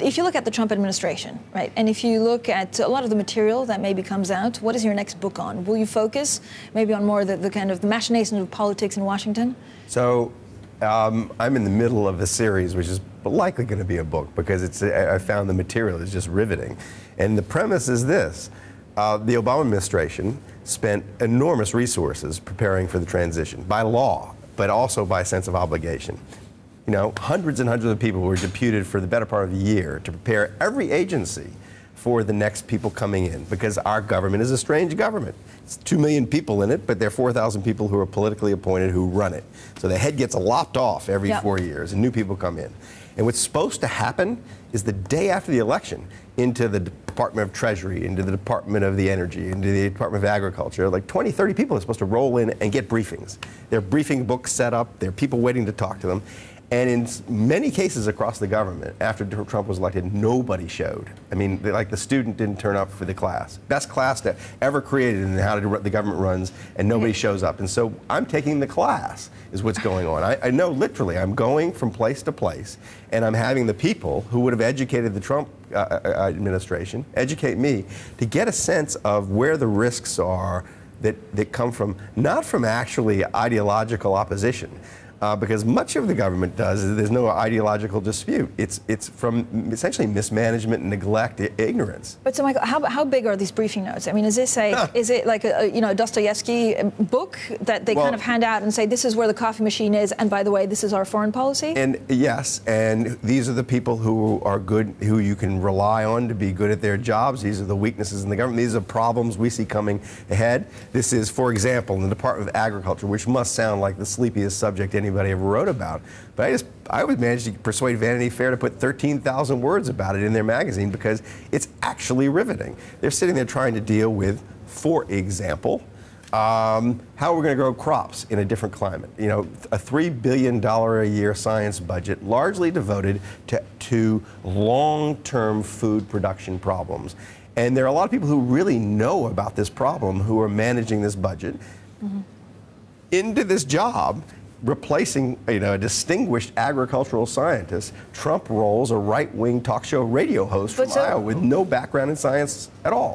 if you look at the Trump administration, right, and if you look at a lot of the material that maybe comes out, what is your next book on? Will you focus maybe on more the kind of the machinations of politics in Washington? So I'm in the middle of a series which is likely going to be a book because I found the material is just riveting. And the premise is this. The Obama administration spent enormous resources preparing for the transition by law, but also by sense of obligation. You know, hundreds and hundreds of people were deputed for the better part of a year to prepare every agency for the next people coming in, because our government is a strange government. It's 2 million people in it, but there are 4,000 people who are politically appointed who run it. So the head gets lopped off every 4 years and new people come in. And what's supposed to happen is the day after the election, into the Department of Treasury, into the Department of the Energy, into the Department of Agriculture, like 20, 30 people are supposed to roll in and get briefings. There are briefing books set up, there are people waiting to talk to them. And in many cases across the government, after Trump was elected, nobody showed. I mean, like the student didn't turn up for the class. Best class that ever created in how the government runs, and nobody shows up. And so I'm taking the class, is what's going on. I know literally I'm going from place to place, and I'm having the people who would have educated the Trump administration educate me to get a sense of where the risks are that come from, not from actually ideological opposition, because much of the government does is there's no ideological dispute. It's from essentially mismanagement, neglect, ignorance. But so, Michael, how big are these briefing notes? I mean, is it like a Dostoevsky book that they kind of hand out and say, this is where the coffee machine is, and by the way, this is our foreign policy? And yes, and these are the people who are good, who you can rely on to be good at their jobs. These are the weaknesses in the government. These are problems we see coming ahead. This is, for example, in the Department of Agriculture, which must sound like the sleepiest subject anybody ever wrote about. But I would manage to persuade Vanity Fair to put 13,000 words about it in their magazine because it's actually riveting. They're sitting there trying to deal with, for example, how we're going to grow crops in a different climate. You know, a $3 billion a year science budget largely devoted to long-term food production problems. And there are a lot of people who really know about this problem who are managing this budget into this job, replacing a distinguished agricultural scientist. Trump rolls a right-wing talk show radio host from Iowa with no background in science at all.